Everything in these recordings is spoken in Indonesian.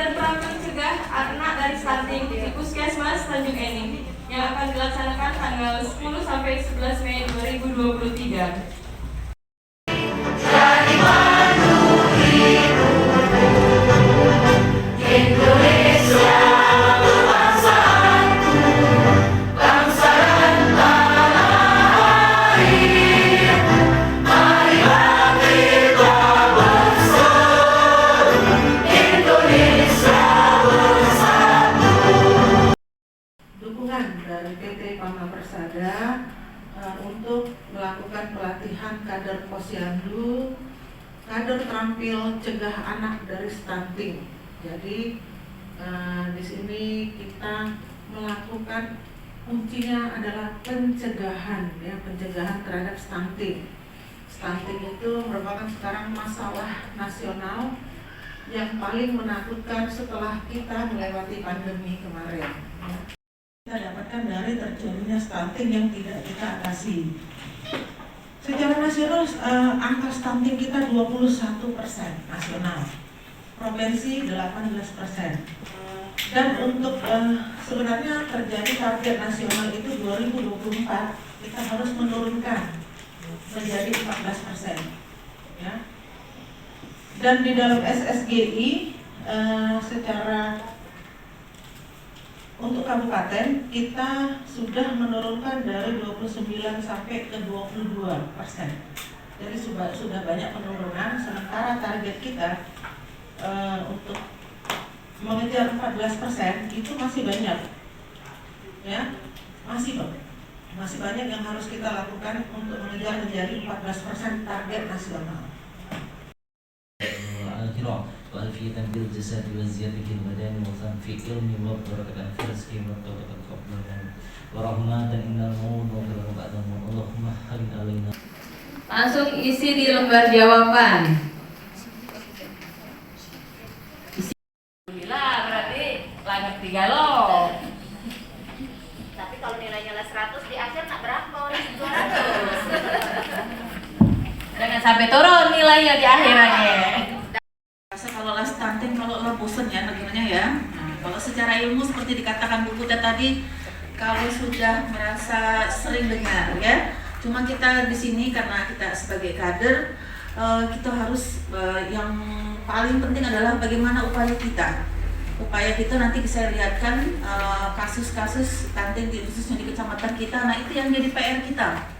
kader pramencegah anak dari stunting di Puskesmas Tanjung Enim yang akan dilaksanakan tanggal 10 sampai 11 Mei 2023. Dari PT Pama Persada untuk melakukan pelatihan kader posyandu, kader terampil cegah anak dari stunting. Jadi di sini kita melakukan kuncinya adalah pencegahan, ya, pencegahan terhadap stunting. Stunting itu merupakan sekarang masalah nasional yang paling menakutkan setelah kita melewati pandemi kemarin. Ya. Kita dapatkan dari terjadinya stunting yang tidak kita atasi. Secara nasional angka stunting kita 21% nasional, provinsi 18%. Dan untuk sebenarnya terjadi target nasional itu 2024 kita harus menurunkan menjadi 14%. Ya. Dan di dalam SSGI secara untuk kabupaten kita sudah menurunkan dari 29 sampai ke 22%. Jadi sudah banyak penurunan, sementara target kita untuk mengejar 14% itu masih banyak. Ya, masih banyak yang harus kita lakukan untuk mengejar menjadi 14% target nasional. وعافية في الجسد وزيادة في البدن وتنفيذ علم وبركة في رزق وتوبة قبل الموت ورحمة إن الموت وكرم بعد الموت اللهم حرم علينا. Langsung isi di lembar jawaban. Alhamdulillah, berarti langit 3 loh. Tapi kalau nilainya 100 di akhir tak berapa, 200. Jangan sampai turun nilainya di akhirannya. Kalau stunting, kalau bosan ya negaranya ya. Nah, kalau secara ilmu seperti dikatakan Bu Kuda tadi, kalau sudah merasa sering dengar ya. Cuma kita di sini karena kita sebagai kader, kita harus yang paling penting adalah bagaimana upaya kita. Upaya kita nanti saya lihatkan kasus-kasus stunting khususnya di kecamatan kita. Nah itu yang jadi PR kita.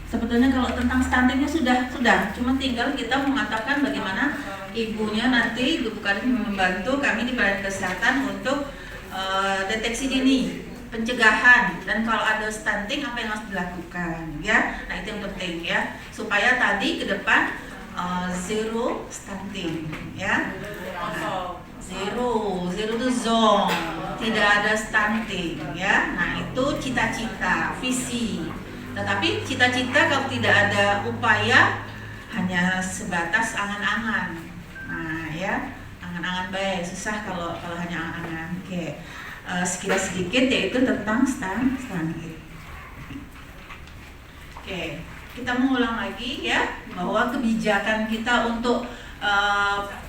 Sebetulnya kalau tentang stuntingnya sudah, cuma tinggal kita mengatakan bagaimana ibunya nanti bukan membantu kami di Badan Kesehatan untuk deteksi dini, pencegahan, dan kalau ada stunting apa yang harus dilakukan, ya. Nah itu yang penting ya, supaya tadi ke depan zero stunting, ya. Zero itu zone, tidak ada stunting, ya. Nah itu cita-cita, visi. Tetapi cita-cita kalau tidak ada upaya hanya sebatas angan-angan. Nah ya, angan-angan baik, susah kalau hanya angan-angan. Oke, sekilas sedikit yaitu tentang stunting. Oke, kita mengulang lagi ya bahwa kebijakan kita untuk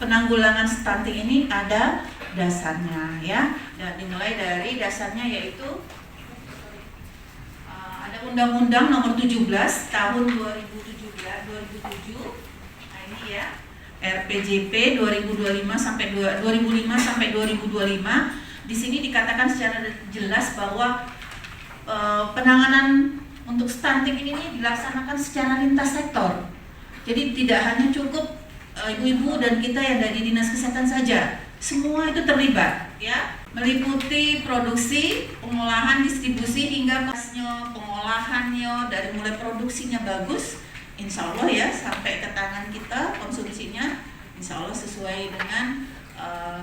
penanggulangan stunting ini ada dasarnya ya, dan dimulai dari dasarnya yaitu Undang-Undang Nomor 17 Tahun 2007. Nah ini ya, RPJP 2005 sampai 2025. Di sini dikatakan secara jelas bahwa penanganan untuk stunting ini dilaksanakan secara lintas sektor. Jadi tidak hanya cukup ibu-ibu dan kita yang dari Dinas Kesehatan saja. Semua itu terlibat ya, meliputi produksi, pengolahan, distribusi hingga pengolahannya, dari mulai produksinya bagus, insya Allah ya, sampai ke tangan kita konsumsinya, insya Allah sesuai dengan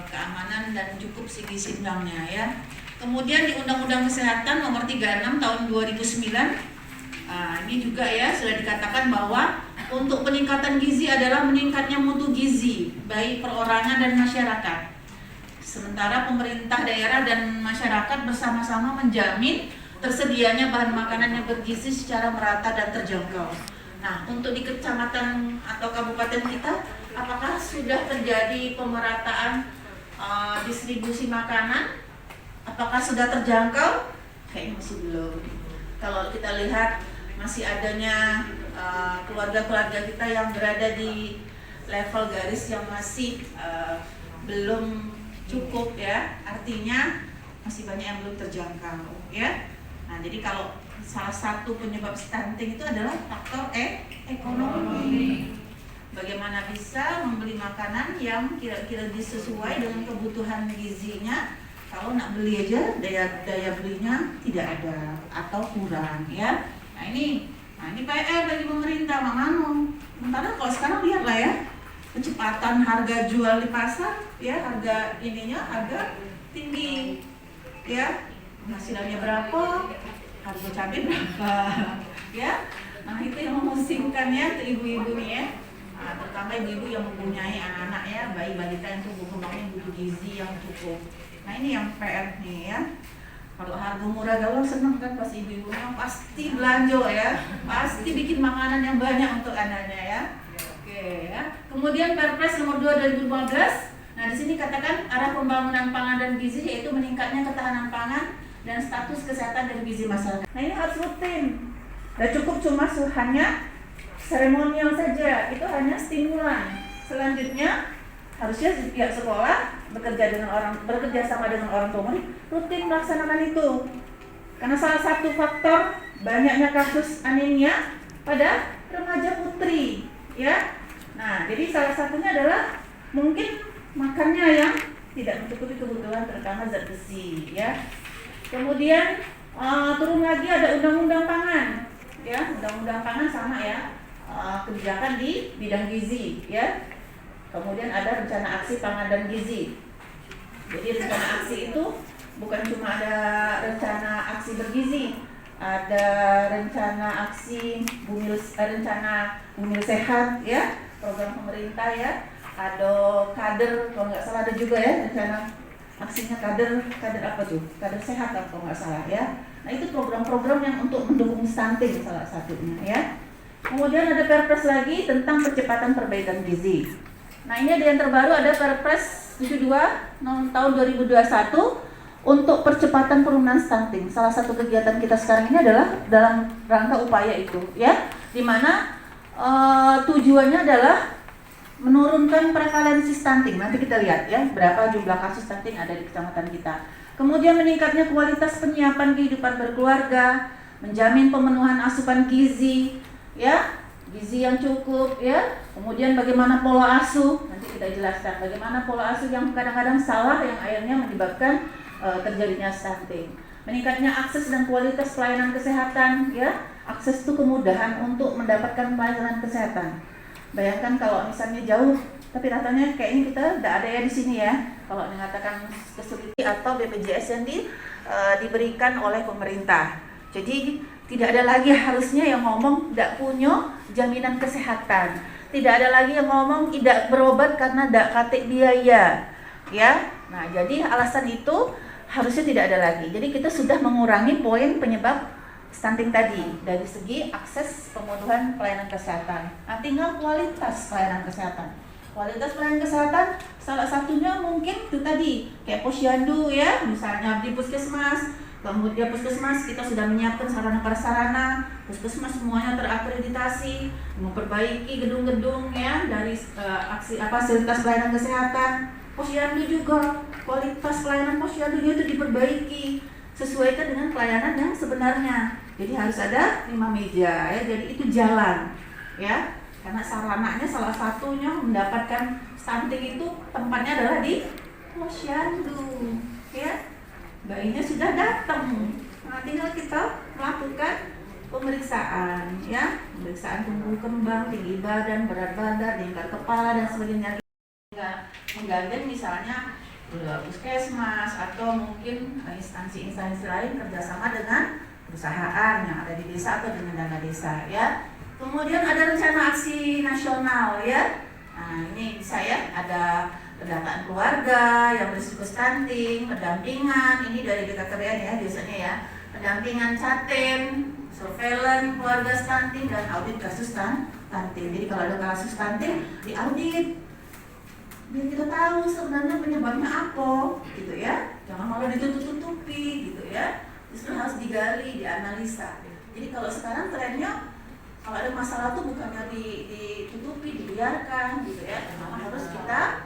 keamanan dan cukup gizi seimbangnya ya. Kemudian di Undang-Undang Kesehatan Nomor 36 Tahun 2009, ini juga ya sudah dikatakan bahwa untuk peningkatan gizi adalah meningkatnya mutu gizi baik perorangan dan masyarakat. Sementara pemerintah daerah dan masyarakat bersama-sama menjamin tersedianya bahan makanan yang bergizi secara merata dan terjangkau. Nah, untuk di kecamatan atau kabupaten kita, apakah sudah terjadi pemerataan distribusi makanan, apakah sudah terjangkau? Kayaknya masih belum. Kalau kita lihat masih adanya keluarga-keluarga kita yang berada di level garis yang masih belum cukup ya, artinya masih banyak yang belum terjangkau ya. Nah, jadi kalau salah satu penyebab stunting itu adalah faktor ekonomi. Bagaimana bisa membeli makanan yang kira-kira sesuai dengan kebutuhan gizinya? Kalau nak beli aja daya belinya tidak ada atau kurang ya. Nah ini PR bagi pemerintah, Mano. Sementara kalau sekarang lihatlah ya, kecepatan harga jual di pasar ya, harga tinggi ya, penghasilannya berapa, harga cabai berapa ya. Nah itu yang memusingkan ya untuk ibu-ibu nih ya. Nah, terutama ibu-ibu yang mempunyai anak-anak ya, bayi balita yang tumbuh kembangnya butuh gizi yang cukup. Nah ini yang PR nih ya. Kalau harga murah galau seneng kan pas ibu-ibunya pasti belanja ya, pasti bikin makanan yang banyak untuk anaknya ya. Oke ya. Kemudian Perpres nomor 2 2015. Nah di sini katakan arah pembangunan pangan dan gizi yaitu meningkatnya ketahanan pangan dan status kesehatan dan gizi masyarakat. Nah ini harus rutin. Tidak cukup cuma hanya seremonial saja, itu hanya stimulan. Selanjutnya harusnya pihak sekolah bekerja sama dengan orang tua rutin melaksanakan itu. Karena salah satu faktor banyaknya kasus anemia pada remaja putri, ya. Nah, jadi salah satunya adalah mungkin makannya yang tidak mencukupi kebutuhan terutama zat besi, ya. Kemudian turun lagi ada undang-undang pangan, ya. Undang-undang pangan sama ya, kebijakan di bidang gizi, ya. Kemudian ada rencana aksi pangan dan gizi. Jadi rencana aksi itu bukan cuma ada rencana aksi bergizi, ada rencana aksi rencana bumi sehat ya, program pemerintah ya. Ada kader, kalau nggak salah ada juga ya rencana aksinya kader apa tuh? Kader sehat kalau nggak salah ya. Nah itu program-program yang untuk mendukung stunting salah satunya ya. Kemudian ada Perpres lagi tentang percepatan perbaikan gizi. Nah ini ada yang terbaru, ada Perpres 72 tahun 2021 untuk percepatan penurunan stunting. Salah satu kegiatan kita sekarang ini adalah dalam rangka upaya itu ya, dimana tujuannya adalah menurunkan prevalensi stunting. Nanti kita lihat ya berapa jumlah kasus stunting ada di kecamatan kita. Kemudian meningkatnya kualitas penyiapan kehidupan berkeluarga, menjamin pemenuhan asupan gizi ya, gizi yang cukup ya. Kemudian bagaimana pola asuh, nanti kita jelaskan bagaimana pola asuh yang kadang-kadang salah yang akhirnya menyebabkan terjadinya stunting. Meningkatnya akses dan kualitas pelayanan kesehatan ya. Akses itu kemudahan untuk mendapatkan pelayanan kesehatan. Bayangkan kalau misalnya jauh, tapi datanya kayaknya kita tidak ada ya di sini ya. Kalau mengatakan kesulitan atau BPJS yang diberikan oleh pemerintah. Jadi tidak ada lagi harusnya yang ngomong tidak punya jaminan kesehatan. Tidak ada lagi yang ngomong tidak berobat karena tidak katik biaya. Ya. Nah, jadi alasan itu harusnya tidak ada lagi. Jadi kita sudah mengurangi poin penyebab stunting tadi dari segi akses pemenuhan pelayanan kesehatan. Nah, tinggal kualitas pelayanan kesehatan. Kualitas pelayanan kesehatan salah satunya mungkin itu tadi kayak posyandu ya, misalnya di puskesmas. Kemudian puskesmas kita sudah menyiapkan sarana prasarana, puskesmas semuanya terakreditasi, memperbaiki gedung-gedung ya dari fasilitas pelayanan kesehatan. Posyandu juga kualitas pelayanan posyandunya itu diperbaiki sesuaikan dengan pelayanan yang sebenarnya. Jadi harus ada 5 meja ya, jadi itu jalan ya. Karena sarananya salah satunya mendapatkan stunting itu tempatnya adalah di posyandu ya. Bayinya sudah datang. Nah, tinggal kita melakukan pemeriksaan ya, pemeriksaan tumbuh kembang, tinggi badan, berat badan, lingkar kepala dan sebagainya. Menggandeng misalnya puskesmas atau mungkin instansi-instansi lain kerjasama dengan perusahaan yang ada di desa atau dengan dana desa ya. Kemudian ada rencana aksi nasional ya. Nah ini bisa ya, ada pendataan keluarga yang berisiko stunting, pendampingan ini dari BKKBN ya biasanya ya, pendampingan caten, surveillance keluarga stunting dan audit kasus stunting. Jadi kalau ada kasus stunting diaudit biar kita tahu sebenarnya penyebabnya apa, gitu ya. Jangan malah ditutup-tutupi, gitu ya. Justru harus digali, dianalisa. Jadi kalau sekarang trennya kalau ada masalah tuh bukannya ditutupi, dibiarkan, gitu ya. Memang harus kita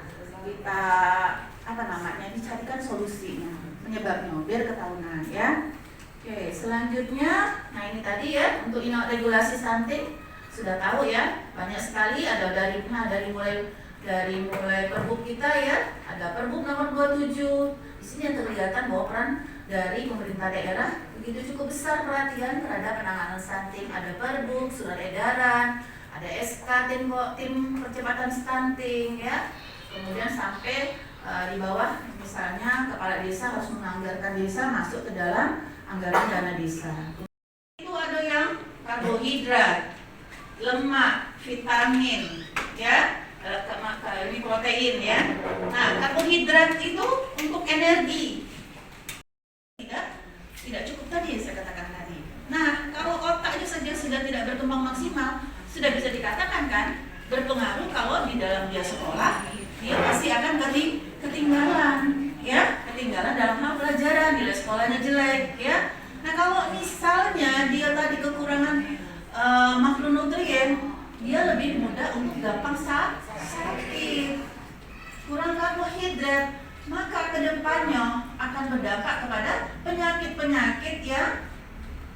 dicarikan solusinya, penyebabnya, biar ketahuan ya. Oke, selanjutnya, nah ini tadi ya untuk regulasi stunting sudah tahu ya, banyak sekali ada dari mulai Perbup kita ya, ada Perbup nomor 27. Di sini yang kelihatan bahwa peran dari pemerintah daerah begitu cukup besar perhatian terhadap penanganan stunting. Ada Perbup, surat edaran, ada SK tim percepatan stunting ya. Kemudian sampai di bawah misalnya kepala desa harus menganggarkan desa masuk ke dalam anggaran dana desa. Itu ada yang karbohidrat, lemak, vitamin, ya, ini protein ya. Nah, karbohidrat itu untuk energi. Tidak cukup tadi yang saya katakan tadi. Nah, kalau otaknya saja sudah tidak berkembang maksimal, sudah bisa dikatakan kan berpengaruh kalau di dalam dia sekolah, dia pasti akan ketinggalan, ya, ketinggalan dalam hal pelajaran, nilai sekolahnya jelek, ya. Nah, kalau misalnya dia tadi kekurangan makronutrien, dia lebih mudah untuk gampang sakit. Kurang karbohidrat, maka kedepannya akan berdampak kepada penyakit-penyakit yang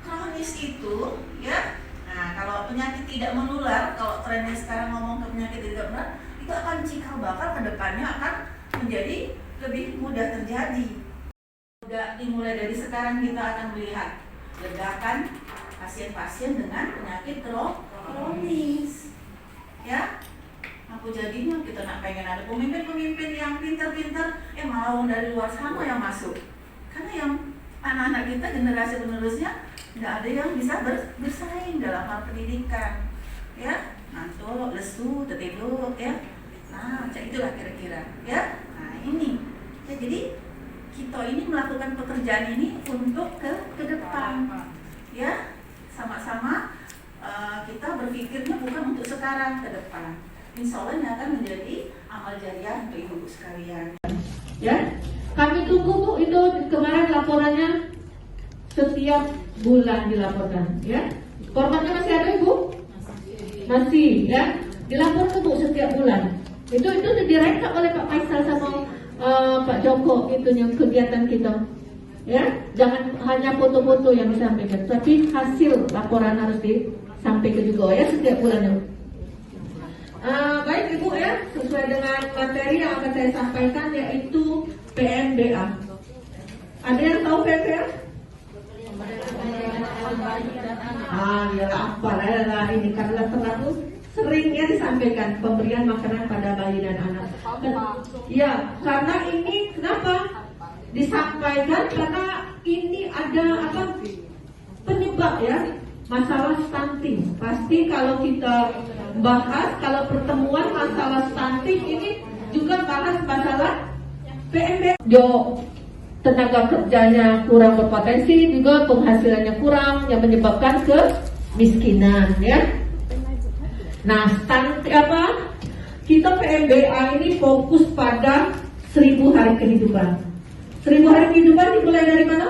kronis itu, ya. Nah, kalau penyakit tidak menular, kalau trennya sekarang ngomong ke penyakit tidak menular, itu akan cikal bakal kedepannya akan menjadi lebih mudah terjadi. Udah dimulai dari sekarang kita akan melihat ledakan pasien-pasien dengan penyakit kronis, ya. Aku jadinya kita nak pengen ada pemimpin-pemimpin yang pintar-pintar, malah dari luar sana yang masuk. Karena yang anak-anak kita generasi penerusnya nggak ada yang bisa bersaing dalam hal pendidikan, ya. Ngantuk, lesu, tertidur, ya. Nah, itulah kira-kira, ya. Nah, ini. Ya, jadi kita ini melakukan pekerjaan ini untuk ke depan, ya. Sama-sama kita berpikirnya bukan untuk sekarang, ke depan. Insya Allah ini akan menjadi amal jariah untuk ibu sekalian. Ya, kami tunggu Bu, itu kemarin laporannya setiap bulan dilaporkan, ya. Korbannya masih ada Ibu? Masih, ya. Dilaporkan Bu setiap bulan. Itu direkam oleh Pak Faisal sama Pak Joko itunya kegiatan kita. Ya, jangan hanya foto-foto yang disampaikan, tapi hasil laporan harus disampaikan juga ya setiap bulannya. Baik Ibu ya, sesuai dengan materi yang akan saya sampaikan yaitu PMBA. Ada yang tahu PMBA? Ya apa lah ini karena terlalu seringnya disampaikan pemberian makanan pada bayi dan anak. Ya, karena ini kenapa disampaikan? Karena ini ada penyebab ya masalah stunting. Pasti kalau kita bahas kalau pertemuan masalah stunting ini juga bahas masalah PMB. Tenaga kerjanya kurang berpotensi, juga penghasilannya kurang yang menyebabkan kemiskinan ya. Nah, kita PMBA ini fokus pada 1000 hari kehidupan. 1000 hari kehidupan dimulai dari mana?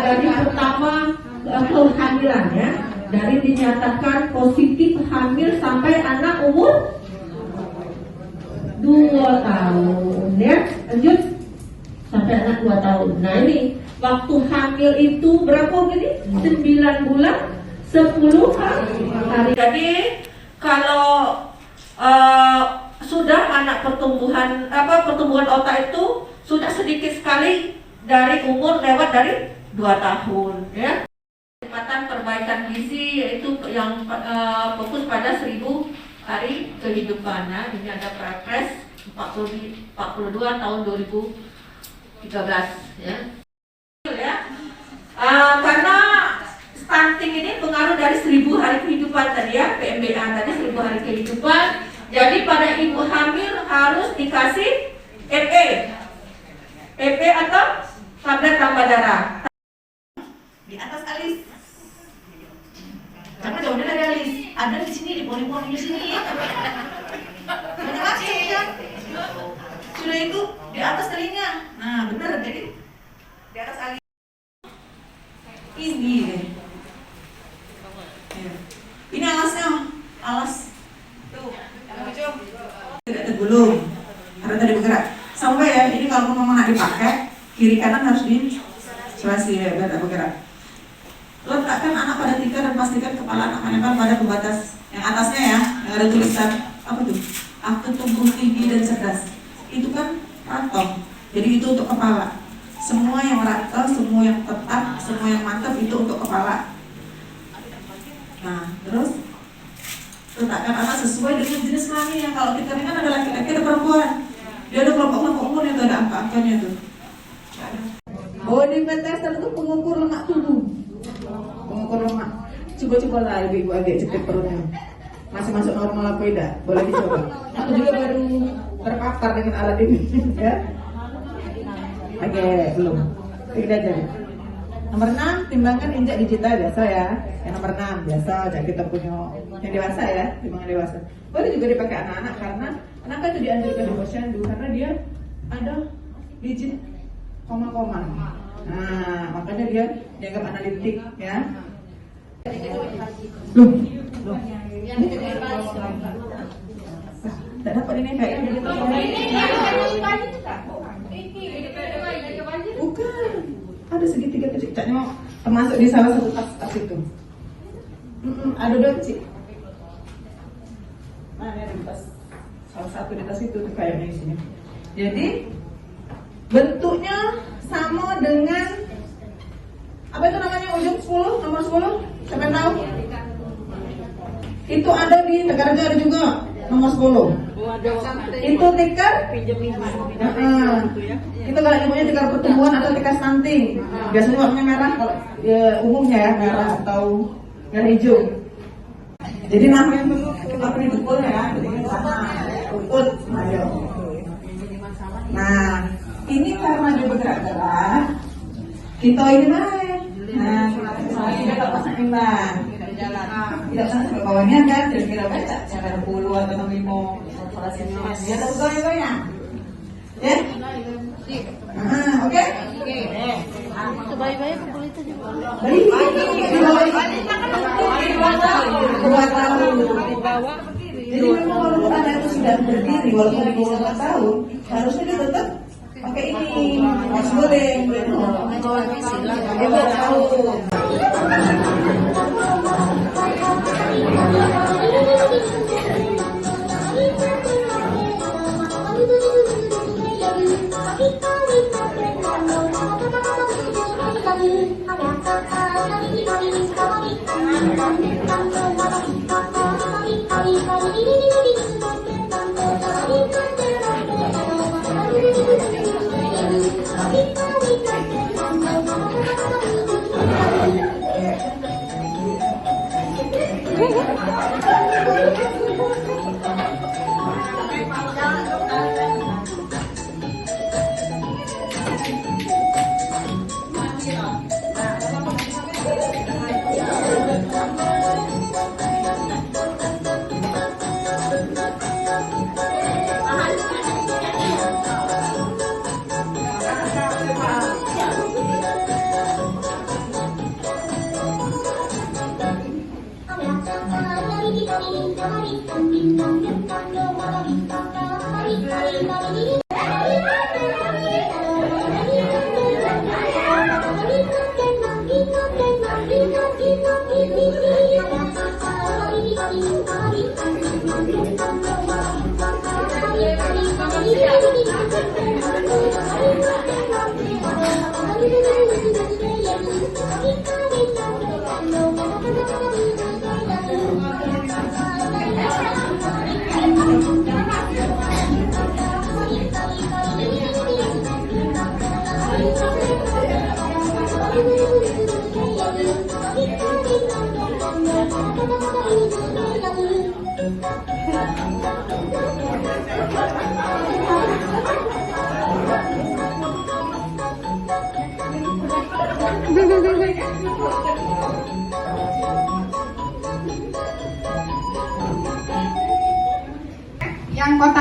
Dari pertama kehamilan ya, dari dinyatakan positif hamil sampai anak umur 2 tahun ya, lanjut sampai anak 2 tahun. Nah ini waktu hamil itu berapa gini? 9 bulan 10 hari. Jadi kalau sudah anak pertumbuhan otak itu sudah sedikit sekali dari umur lewat dari 2 tahun ya. Kecepatan perbaikan gizi yaitu yang fokus pada 1000 hari kehidupan. Nah, ini ada Perpres 42 tahun 2013 ya. Karena stunting ini pengaruh dari 1000 hari kehidupan tadi ya, PMBA tadi 1000 hari kehidupan. Jadi pada ibu hamil harus dikasih EP atau tablet tambah darah Di atas alis. Jangan jauh dari alis. ada di sini, di poni-poni di sini. Punya maksud kan? Sudah itu di atas telinga. Nah benar, jadi di atas agi. Ini deh. Ya. Ini alasnya, alas tuh, yang ujung tidak tergulung karena tadi bergerak. Sampai ya, ini kalau memang nak dipakai, kiri kanan harus diselasi ya, biar tak bergerak. Letakkan anak pada tikar dan pastikan kepala anak menempel pada pembatas yang atasnya ya, yang ada tulisan apa tuh? Aku tumbuh tinggi dan cerdas. Itu kan rantong, jadi itu untuk kepala. Semua yang rata, semua yang tetap, semua yang mantap itu untuk kepala. Nah, terus letakkan anak sesuai dengan jenis kelamin. Yang kalau kita ini kan ada laki-laki, ada perempuan. Dia ada kelompok-kelompok umurnya tuh, ada angka-angkanya tuh. Body fat tester itu pengukur lemak tubuh. Pengukur lemak. Coba-coba lah ibu agak cepet perutnya. Masih masuk normal apa tidak? Boleh dicoba. Aku juga baru terpapar dengan alat ini, ya. Oke, belum. Tidak jadi. Nomor 6, timbangan injak digital biasa ya. Yang nomor 6 biasa, jangan kita punya yang dewasa ya, timbangan dewasa. Boleh juga dipakai anak-anak karena kenapa itu dianjurkan di posyandu? Karena dia ada digit koma-koma. Nah, makanya dia dianggap analitik ya. Loh. Tidak dapat ini kayak ini. Bukan. Ada segitiga kecil, termasuk di salah satu tas itu. Ada 2 kecil. Mana ada di tas? Salah satu di tas itu kayaknya isinya. Jadi bentuknya sama dengan apa itu namanya ujung 10, nomor 10. Siapa yang tahu? Itu ada di negara-negara juga nomor 10. Itu tikar itu kalau ibunya tikar pertumbuhan atau tikar stunting. Biasanya warnanya merah, kalau umumnya ya merah atau merah hijau. Jadi namanya kita beri dukul ya, jadi sama ukut, ayo. Nah, ini karena dia bergerak-gerak, kita ini naik. Nah, kita tak pasang imbang. Tidak sampai ke bawahnya kan, kira-kira baca cara 10 atau 5. Dia tahu goyang-goyang. Ya? Oke? Bayi-bayi kumpul itu juga. Bayi di bawah tahun. Jadi memang walaupun anak itu sudah berdiri, walaupun di bawah 4 tahun, harusnya dia tetap pakai ini. Mas goreng, dia baru tahu.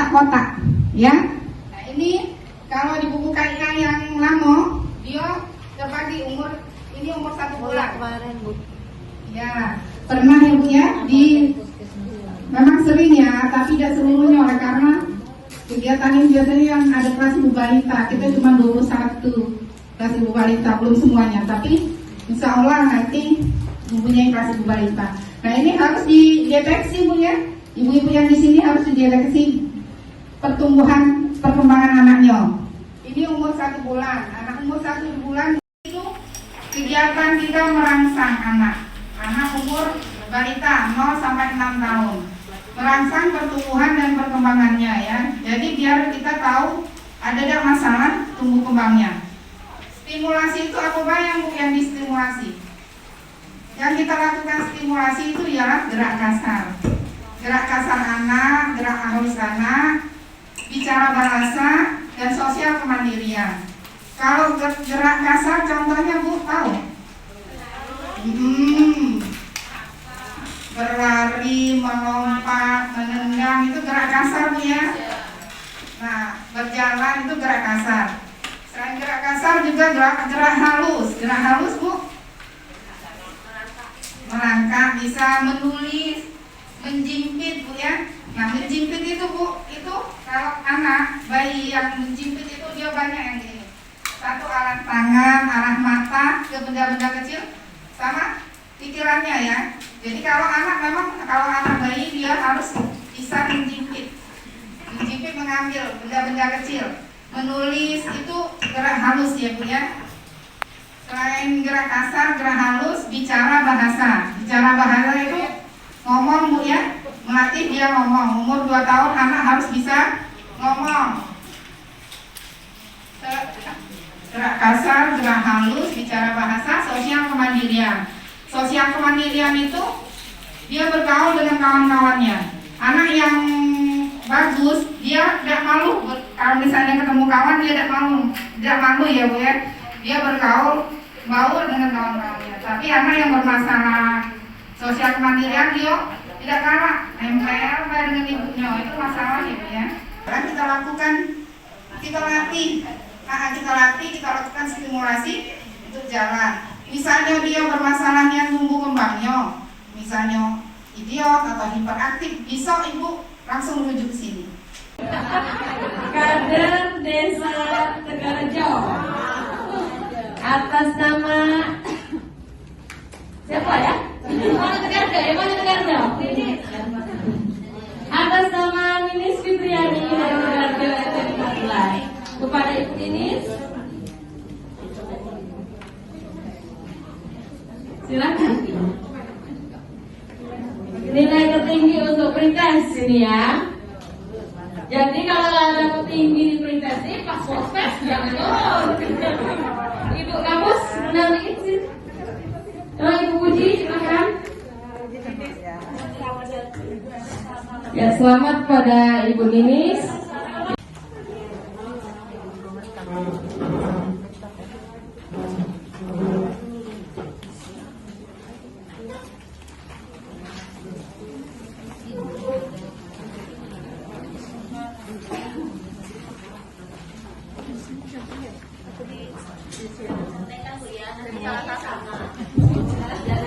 kotak-kotak, ya. Nah ini kalau di buku KIK yang lama, dia terbagi umur, ini umur 1 bulan. Ya, pernah ya Bu ya, memang sering ya, tapi tidak seluruhnya oleh karena kegiatan ini biasanya yang ada kelas ibu balita, kita cuma 21 kelas ibu balita, belum semuanya, tapi insya Allah nanti mempunyai kelas ibu balita. Nah ini harus dideteksi Bu ya, ibu-ibu yang di sini harus dideteksi perkembangan anaknya. Ini umur 1 bulan, anak umur 1 bulan itu kegiatan kita merangsang anak umur balita 0 sampai 6 tahun. Merangsang pertumbuhan dan perkembangannya ya. Jadi biar kita tahu ada tidak masalah tumbuh kembangnya. Stimulasi itu apa yang Bu yang distimulasi? Yang kita lakukan stimulasi itu ya gerak kasar. Gerak kasar anak, gerak halus anak, bicara bahasa, dan sosial kemandirian. Kalau gerak kasar contohnya Bu tahu? Berlari, melompat, menendang itu gerak kasar Bu ya. Nah, berjalan itu gerak kasar. Selain gerak kasar juga gerak halus. Gerak halus Bu, melangkah, bisa menulis, menjimpit Bu ya. Nah, menjimpit itu Bu, itu kalau anak bayi yang menjimpit itu dia banyak yang gini. Satu arah tangan, arah mata ke benda-benda kecil, sama pikirannya ya. Jadi kalau anak bayi dia harus bisa menjimpit mengambil benda-benda kecil. Menulis itu gerak halus ya Bu ya. Selain gerak kasar, gerak halus, bicara bahasa. Bicara bahasa itu ngomong Bu ya, melatih dia ngomong. Umur 2 tahun anak harus bisa ngomong. Gerak kasar, gerak halus, bicara bahasa, sosial kemandirian. Sosial kemandirian itu dia bergaul dengan kawan-kawannya. Anak yang bagus dia tidak malu. Kalau misalnya ketemu kawan dia tidak malu ya Bu ya. Dia bergaul dengan kawan-kawannya. Tapi anak yang bermasalah sosial kemandirian dia tidak kalah, nempel dengan ibunya, itu masalahnya Bu ya. Karena kita lakukan, kita lakukan stimulasi untuk jalan. Misalnya dia bermasalahnya tumbuh kembangnya, misalnya idiot atau hiperaktif, bisa Ibu langsung rujuk ke sini. Kader Desa Tegalrejo atas nama siapa ya? Tegalrejo. Atas nama Ninis Fitriani dari Tegalrejo SMK 14 kepada Ibu Ninis. Silakan. Nilai tertinggi untuk pretest ini ya. Jadi kalau ada tinggi di pretest ini pas proses jangan turun. Ibu kampus benar dikit. Ibu Puji silakan. Ya selamat pada Ibu Ninis.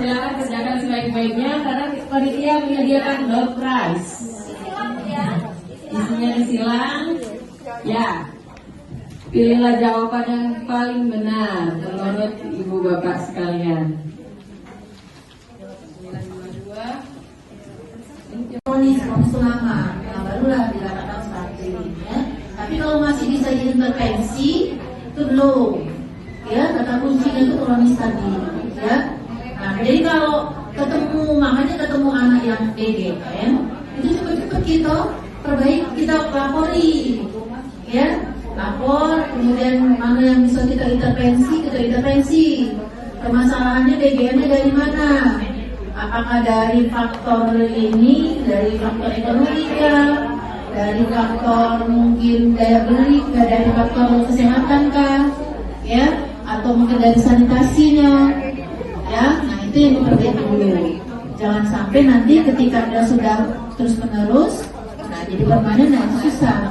Silakan kerjakan sebaik-baiknya karena panitia menyediakan door prize. Isinya disilang. Ya. Pilihlah jawaban yang paling benar menurut Ibu Bapak sekalian. Proses lama, nah barulah dilakukan stunting ya. Tapi kalau masih bisa diintervensi itu belum. Ya, kata kuncinya itu kronis tadi, ya. Nah, jadi kalau makanya ketemu anak yang DGM, itu cepat-cepat kita perbaiki, kita lapori, ya, lapor, kemudian mana yang bisa kita intervensi. Permasalahannya DGM-nya dari mana? Apakah dari faktor ini, dari faktor ekonomi dari faktor mungkin daya beli, dari faktor kesehatan ya, atau mungkin dari sanitasinya, ya. Nah itu yang diperbaiki dulu. Jangan sampai nanti ketika dia sudah terus menerus, nah jadi permanen yang susah.